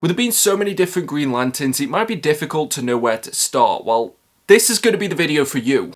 With there being so many different Green Lanterns, it might be difficult to know where to start. Well, this is going to be the video for you.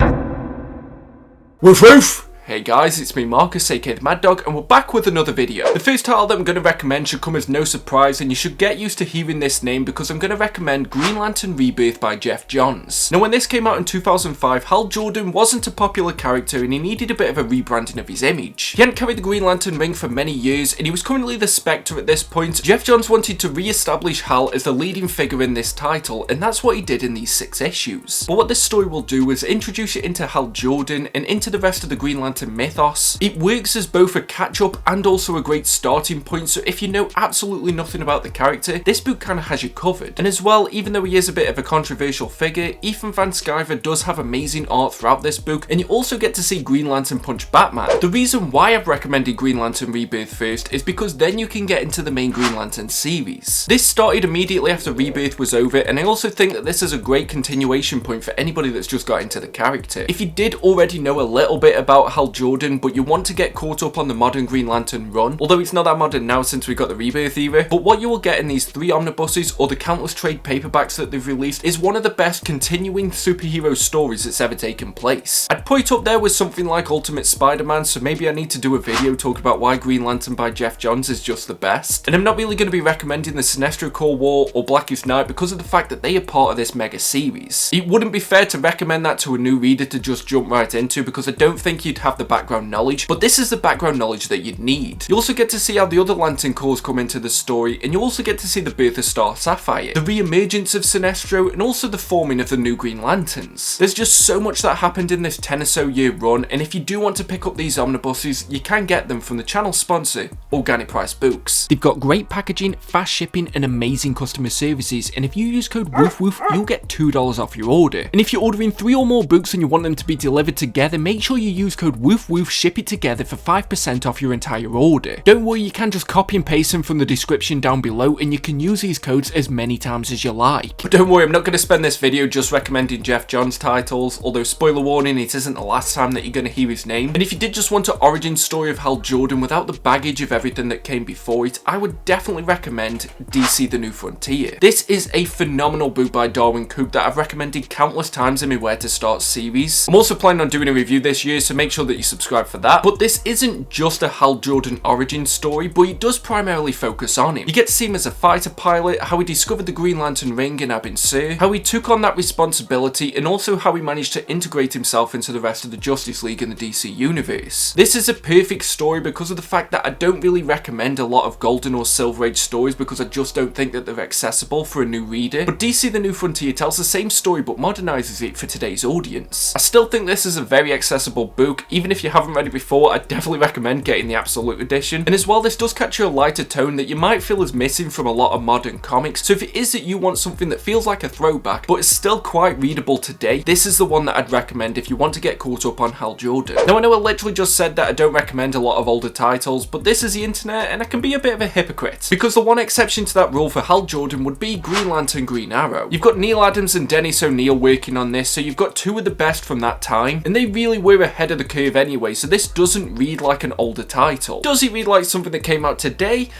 Woof woof! Hey guys, it's me Marcus, aka the Mad Dog, and we're back with another video. The first title that I'm going to recommend should come as no surprise, and you should get used to hearing this name because I'm going to recommend Green Lantern Rebirth by Geoff Johns. Now when this came out in 2005, Hal Jordan wasn't a popular character and he needed a bit of a rebranding of his image. He hadn't carried the Green Lantern ring for many years and he was currently the Spectre at this point. Geoff Johns wanted to re-establish Hal as the leading figure in this title, and that's what he did in these 6 issues. But what this story will do is introduce you into Hal Jordan and into the rest of the Green Lantern mythos. It works as both a catch-up and also a great starting point, so if you know absolutely nothing about the character, this book kind of has you covered. And as well, even though he is a bit of a controversial figure, Ethan Van Sciver does have amazing art throughout this book, and you also get to see Green Lantern punch Batman. The reason why I've recommended Green Lantern Rebirth first is because then you can get into the main Green Lantern series. This started immediately after Rebirth was over, and I also think that this is a great continuation point for anybody that's just got into the character. If you did already know a little bit about Hal Jordan, but you want to get caught up on the modern Green Lantern run, although it's not that modern now since we got the Rebirth era, but what you will get in these 3 omnibuses or the countless trade paperbacks that they've released is one of the best continuing superhero stories that's ever taken place. I'd put it up there with something like Ultimate Spider-Man, so maybe I need to do a video talking about why Green Lantern by Geoff Johns is just the best. And I'm not really going to be recommending the Sinestro Corps War or Blackest Night because of the fact that they are part of this mega series. It wouldn't be fair to recommend that to a new reader to just jump right into because I don't think you'd have the background knowledge, but this is the background knowledge that you'd need. You also get to see how the other Lantern Corps come into the story, and you also get to see the birth of Star Sapphire, the re-emergence of Sinestro, and also the forming of the new Green Lanterns. There's just so much that happened in this 10 or so year run, and if you do want to pick up these omnibuses, you can get them from the channel sponsor, Organic Price Books. They've got great packaging, fast shipping, and amazing customer services, and if you use code WOOFWOOF, you'll get $2 off your order. And if you're ordering 3 or more books and you want them to be delivered together, make sure you use code WOOFWOOF, ship it together for 5% off your entire order. Don't worry, you can just copy and paste them from the description down below and you can use these codes as many times as you like. But don't worry, I'm not going to spend this video just recommending Geoff Johns titles, although spoiler warning, it isn't the last time that you're going to hear his name. And if you did just want an origin story of Hal Jordan without the baggage of everything that came before it, I would definitely recommend DC The New Frontier. This is a phenomenal book by Darwin Coop that I've recommended countless times in my Where to Start series. I'm also planning on doing a review this year, so make sure that you subscribe for that. But this isn't just a Hal Jordan origin story, but it does primarily focus on him. You get to see him as a fighter pilot, how he discovered the Green Lantern ring in Abin Sur, how he took on that responsibility, and also how he managed to integrate himself into the rest of the Justice League in the DC universe. This is a perfect story because of the fact that I don't really recommend a lot of Golden or Silver Age stories because I just don't think that they're accessible for a new reader. But DC The New Frontier tells the same story but modernizes it for today's audience. I still think this is a very accessible book. Even if you haven't read it before, I definitely recommend getting the Absolute Edition. And as well, this does capture a lighter tone that you might feel is missing from a lot of modern comics. So if it is that you want something that feels like a throwback but is still quite readable today, this is the one that I'd recommend if you want to get caught up on Hal Jordan. Now I know I literally just said that I don't recommend a lot of older titles, but this is the internet and I can be a bit of a hypocrite. Because the one exception to that rule for Hal Jordan would be Green Lantern Green Arrow. You've got Neil Adams and Dennis O'Neil working on this, so you've got 2 of the best from that time, and they really were ahead of the curve anyway, so this doesn't read like an older title. Does it read like something that came out today?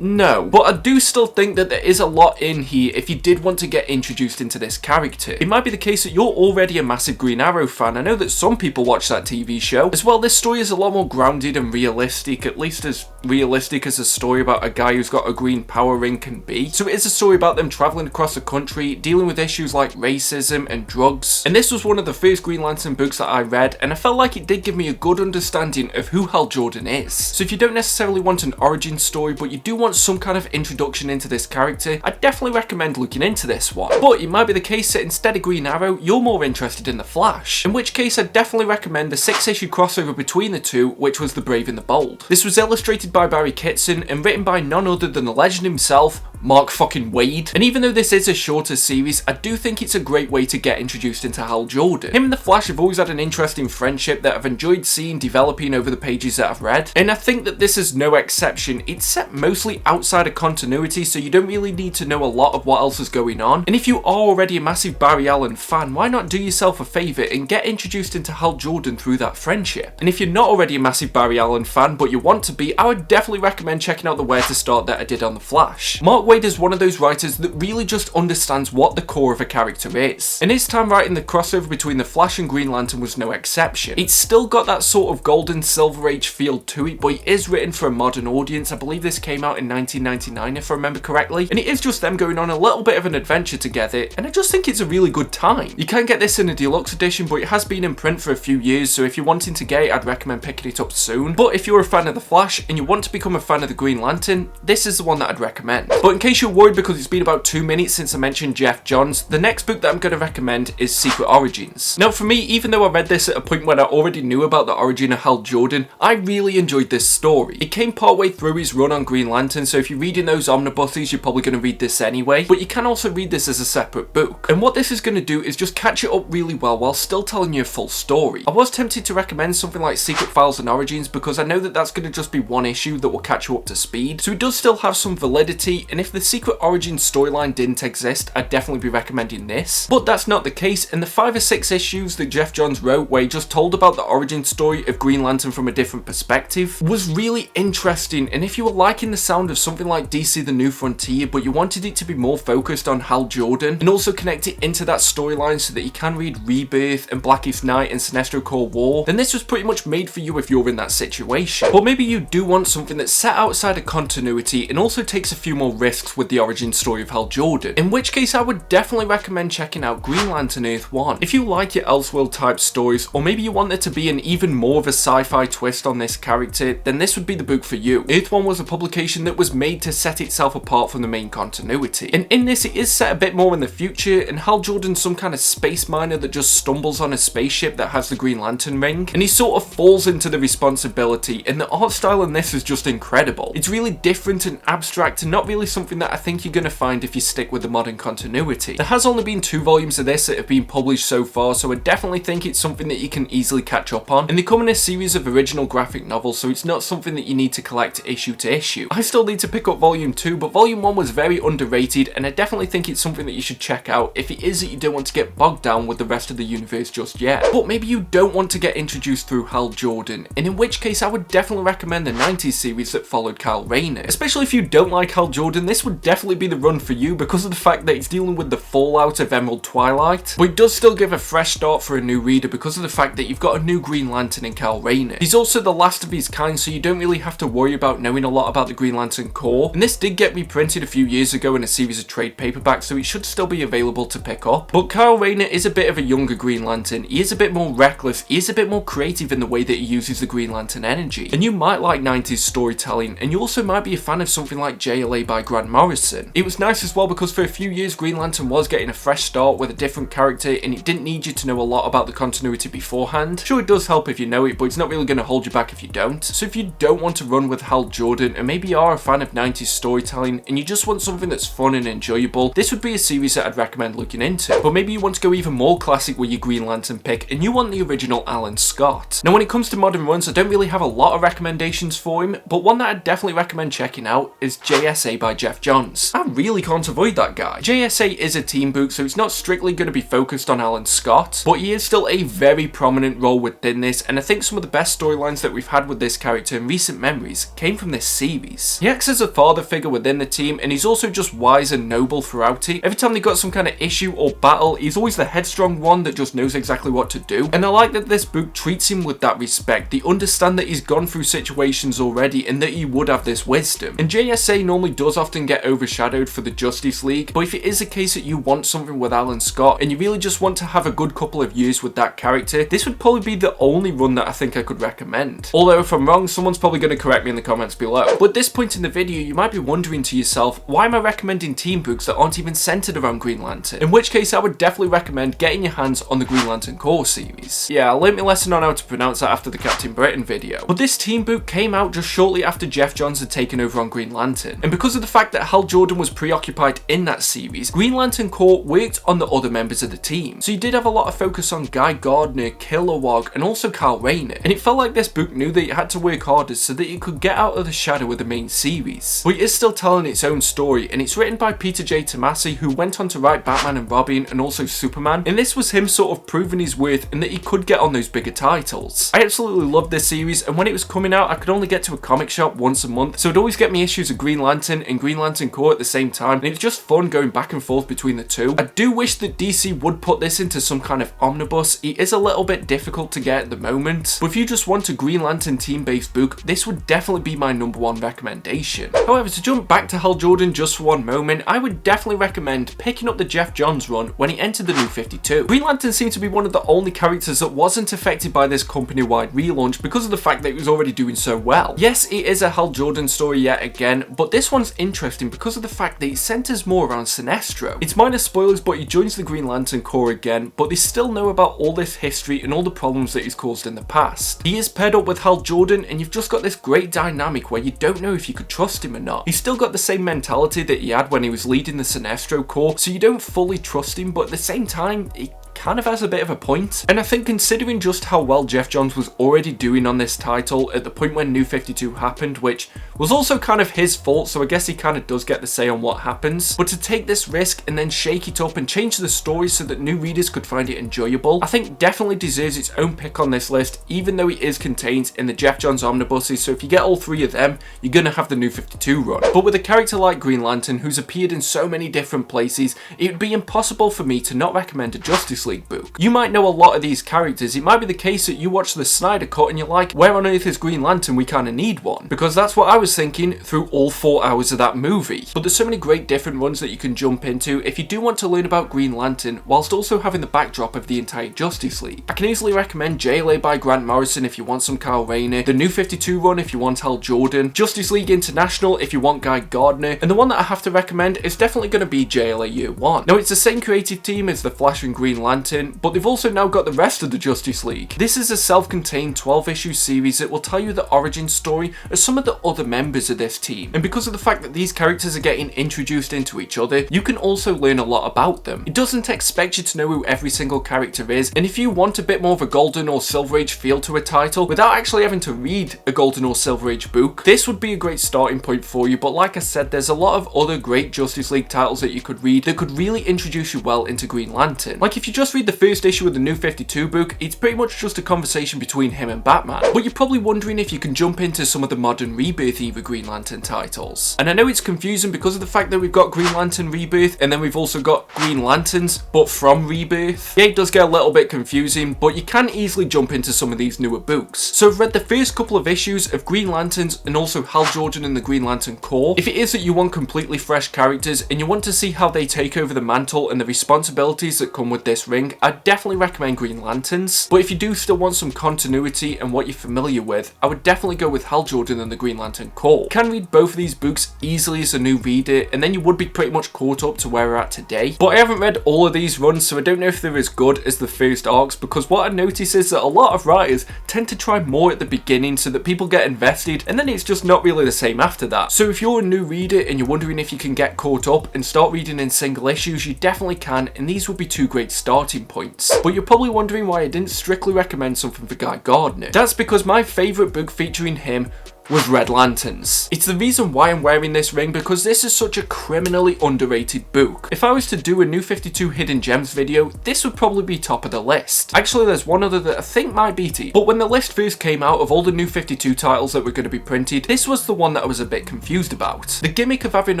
No, but I do still think that there is a lot in here if you did want to get introduced into this character. It might be the case that you're already a massive Green Arrow fan. I know that some people watch that TV show. As well, this story is a lot more grounded and realistic, at least as realistic as a story about a guy who's got a green power ring can be. So it is a story about them traveling across the country, dealing with issues like racism and drugs. And this was one of the first Green Lantern books that I read, and I felt like it did give me a good understanding of who Hal Jordan is. So if you don't necessarily want an origin story, but you do want some kind of introduction into this character, I definitely recommend looking into this one. But it might be the case that instead of Green Arrow, you're more interested in the Flash, in which case I'd definitely recommend the 6-issue crossover between the two, which was The Brave and the Bold. This was illustrated by Barry Kitson and written by none other than the legend himself, Mark fucking Waid. And even though this is a shorter series, I do think it's a great way to get introduced into Hal Jordan. Him and the Flash have always had an interesting friendship that I've enjoyed seeing developing over the pages that I've read, and I think that this is no exception. It's set mostly outside of continuity, so you don't really need to know a lot of what else is going on. And if you are already a massive Barry Allen fan, why not do yourself a favour and get introduced into Hal Jordan through that friendship? And if you're not already a massive Barry Allen fan, but you want to be, I would definitely recommend checking out the Where to Start that I did on the Flash. Mark Waid is one of those writers that really just understands what the core of a character is. And his time writing the crossover between the Flash and Green Lantern was no exception. It's still got that sort of golden silver age feel to it, but it is written for a modern audience. I believe this came out in 1999 if I remember correctly, and it is just them going on a little bit of an adventure together, and I just think it's a really good time. You can get this in a deluxe edition, but it has been in print for a few years, so if you're wanting to get it, I'd recommend picking it up soon. But if you're a fan of the Flash and you want to become a fan of the Green Lantern, this is the one that I'd recommend. But in case you're worried because it's been about 2 minutes since I mentioned Geoff Johns, the next book that I'm going to recommend is Secret Origins. Now for me, even though I read this at a point when I already knew about the origin of Hal Jordan, I really enjoyed this story. It came partway through his run on Green Lantern, so if you're reading those omnibuses, you're probably going to read this anyway, but you can also read this as a separate book. And what this is going to do is just catch it up really well while still telling you a full story. I was tempted to recommend something like Secret Files and Origins because I know that that's going to just be one issue that will catch you up to speed, so it does still have some validity, and if the Secret Origins storyline didn't exist, I'd definitely be recommending this. But that's not the case, and the 5 or 6 issues that Geoff Johns wrote where he just told about the origin story of Green Lantern from a different perspective was really interesting, and if you were liking the sound of something like DC The New Frontier but you wanted it to be more focused on Hal Jordan and also connect it into that storyline so that you can read Rebirth and Blackest Night and Sinestro Corps War, then this was pretty much made for you if you're in that situation. But maybe you do want something that's set outside of continuity and also takes a few more risks with the origin story of Hal Jordan, in which case I would definitely recommend checking out Green Lantern Earth 1. If you like your Elseworld type stories, or maybe you want there to be an even more of a sci-fi twist on this character, then this would be the book for you. Earth 1 was a publication that was made to set itself apart from the main continuity, and in this it is set a bit more in the future, and Hal Jordan's some kind of space miner that just stumbles on a spaceship that has the Green Lantern ring, and he sort of falls into the responsibility, and the art style in this is just incredible. It's really different and abstract and not really something that I think you're going to find if you stick with the modern continuity. There has only been 2 volumes of this that have been published so far, so I definitely think it's something that you can easily catch up on, and they come in a series of original graphic novels, so it's not something that you need to collect issue to issue. I still need to pick up volume 2, but volume 1 was very underrated, and I definitely think it's something that you should check out if it is that you don't want to get bogged down with the rest of the universe just yet. But maybe you don't want to get introduced through Hal Jordan, and in which case I would definitely recommend the 90s series that followed Kyle Rayner. Especially if you don't like Hal Jordan, this would definitely be the run for you because of the fact that it's dealing with the fallout of Emerald Twilight, but it does still give a fresh start for a new reader because of the fact that you've got a new Green Lantern in Kyle Rayner. He's also the last of his kind, so you don't really have to worry about knowing a lot about the Green Lantern Corps, and this did get reprinted a few years ago in a series of trade paperbacks, so it should still be available to pick up. But Kyle Rayner is a bit of a younger Green Lantern. He is a bit more reckless, he is a bit more creative in the way that he uses the Green Lantern energy, and you might like 90s storytelling, and you also might be a fan of something like JLA by Grant Morrison. It was nice as well because for a few years Green Lantern was getting a fresh start with a different character, and it didn't need you to know a lot about the continuity beforehand. Sure, it does help if you know it, but it's not really going to hold you back if you don't. So if you don't want to run with Hal Jordan, and maybe you are a fan of 90s storytelling and you just want something that's fun and enjoyable, this would be a series that I'd recommend looking into. But maybe you want to go even more classic with your Green Lantern pick and you want the original Alan Scott. Now when it comes to modern runs, I don't really have a lot of recommendations for him, but one that I'd definitely recommend checking out is JSA by Geoff Johns. I really can't avoid that guy. JSA is a team book, so it's not strictly going to be focused on Alan Scott, but he is still a very prominent role within this, and I think some of the best storylines that we've had with this character in recent memories came from this series. He acts as a father figure within the team, and he's also just wise and noble throughout it. Every time they got some kind of issue or battle, he's always the headstrong one that just knows exactly what to do, and I like that this book treats him with that respect. They understand that he's gone through situations already and that he would have this wisdom. And JSA normally does often get overshadowed for the Justice League, but if it is a case that you want something with Alan Scott and you really just want to have a good couple of years with that character, this would probably be the only run that I think I could recommend. Although if I'm wrong, someone's probably going to correct me in the comments below. But at this point in the video, you might be wondering to yourself, why am I recommending team books that aren't even centered around Green Lantern? In which case I would definitely recommend getting your hands on the Green Lantern Corps series. Yeah, I learned my lesson on how to pronounce that after the Captain Britain video. But this team book came out just shortly after Geoff Johns had taken over on Green Lantern, and because of the fact that Hal Jordan was preoccupied in that series, Green Lantern Corps worked on the other members of the team. So you did have a lot of focus on Gardner, Kilowog, and also Kyle Rayner, and it felt like this book knew that it had to work harder so that it could get out of the shadow of the main series. But it is still telling its own story, and it's written by Peter J. Tomasi, who went on to write Batman and Robin and also Superman, and this was him sort of proving his worth and that he could get on those bigger titles. I absolutely loved this series, and when it was coming out I could only get to a comic shop once a month, so it'd always get me issues of Green Lantern, and Green Lantern Corps at the same time, and it's just fun going back and forth between the two. I do wish that DC would put this into some kind of omnibus. It is a little bit difficult to get at the moment, but if you just want a Green Lantern team-based book, this would definitely be my #1 recommendation. However, to jump back to Hal Jordan just for one moment, I would definitely recommend picking up the Geoff Johns run when he entered the New 52. Green Lantern seemed to be one of the only characters that wasn't affected by this company-wide relaunch because of the fact that it was already doing so well. Yes, it is a Hal Jordan story yet again, but this one's interesting because of the fact that it centers more around Sinestro. It's minor spoilers, but he joins the Green Lantern Corps again, but they still know about all this history and all the problems that he's caused in the past. He is paired up with Hal Jordan, and you've just got this great dynamic where you don't know if you could trust him or not. He's still got the same mentality that he had when he was leading the Sinestro Corps, so you don't fully trust him, but at the same time, he kind of has a bit of a point. And I think considering just how well Geoff Johns was already doing on this title at the point when New 52 happened, which was also kind of his fault, so I guess he kind of does get the say on what happens, but to take this risk and then shake it up and change the story so that new readers could find it enjoyable, I think definitely deserves its own pick on this list, even though it is contained in the Geoff Johns omnibuses, so if you get all three of them, you're gonna have the New 52 run. But with a character like Green Lantern, who's appeared in so many different places, it would be impossible for me to not recommend a Justice League book. You might know a lot of these characters. It might be the case that you watch the Snyder Cut and you're like, where on earth is Green Lantern? We kind of need one. Because that's what I was thinking through all 4 hours of that movie. But there's so many great different runs that you can jump into if you do want to learn about Green Lantern whilst also having the backdrop of the entire Justice League. I can easily recommend JLA by Grant Morrison if you want some Kyle Rayner, the New 52 run if you want Hal Jordan, Justice League International if you want Guy Gardner, and the one that I have to recommend is definitely going to be JLA Year 1. Now, it's the same creative team as the Flash and Green Lantern, but they've also now got the rest of the Justice League. This is a self-contained 12-issue series that will tell you the origin story of some of the other members of this team, and because of the fact that these characters are getting introduced into each other, you can also learn a lot about them. It doesn't expect you to know who every single character is, and if you want a bit more of a Golden or Silver Age feel to a title without actually having to read a Golden or Silver Age book, this would be a great starting point for you. But like I said, there's a lot of other great Justice League titles that you could read that could really introduce you well into Green Lantern. Like if you just read the first issue of the New 52 book, it's pretty much just a conversation between him and Batman. But you're probably wondering if you can jump into some of the modern Rebirth era Green Lantern titles. And I know it's confusing because of the fact that we've got Green Lantern Rebirth and then we've also got Green Lanterns, but from Rebirth. Yeah, it does get a little bit confusing, but you can easily jump into some of these newer books. So I've read the first couple of issues of Green Lanterns and also Hal Jordan and the Green Lantern Corps. If it is that you want completely fresh characters and you want to see how they take over the mantle and the responsibilities that come with this ring, I'd definitely recommend Green Lanterns. But if you do still want some continuity and what you're familiar with, I would definitely go with Hal Jordan and the Green Lantern Corps. You can read both of these books easily as a new reader, and then you would be pretty much caught up to where we're at today. But I haven't read all of these runs, so I don't know if they're as good as the first arcs, because what I notice is that a lot of writers tend to try more at the beginning so that people get invested, and then it's just not really the same after that. So if you're a new reader and you're wondering if you can get caught up and start reading in single issues, you definitely can, and these would be two great starting points. But you're probably wondering why I didn't strictly recommend something for Guy Gardner. That's because my favourite book featuring him was Red Lanterns. It's the reason why I'm wearing this ring, because this is such a criminally underrated book. If I was to do a New 52 Hidden Gems video, this would probably be top of the list. Actually, there's one other that I think might beat it, but when the list first came out of all the New 52 titles that were going to be printed, this was the one that I was a bit confused about. The gimmick of having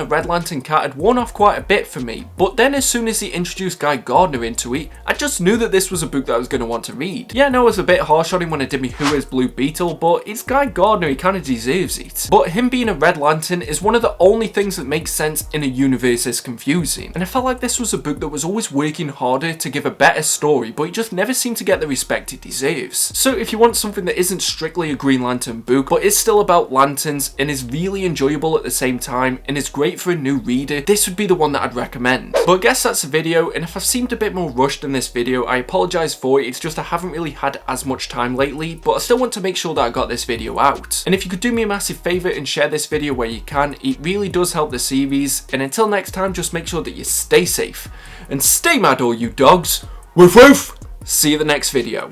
a Red Lantern cat had worn off quite a bit for me, but then as soon as he introduced Guy Gardner into it, I just knew that this was a book that I was going to want to read. Yeah, I know I was a bit harsh on him when I did me Who is Blue Beetle, but it's Guy Gardner, he kind of deserves it. But him being a Red Lantern is one of the only things that makes sense in a universe as confusing, and I felt like this was a book that was always working harder to give a better story, but it just never seemed to get the respect it deserves. So if you want something that isn't strictly a Green Lantern book, but is still about lanterns and is really enjoyable at the same time and is great for a new reader, this would be the one that I'd recommend. But I guess that's the video, and if I've seemed a bit more rushed in this video, I apologise for it. It's just I haven't really had as much time lately, but I still want to make sure that I got this video out. And if you could do me a massive favour and share this video where you can, it really does help the series. And until next time, just make sure that you stay safe and stay mad, all you dogs. Woof woof! See you in the next video.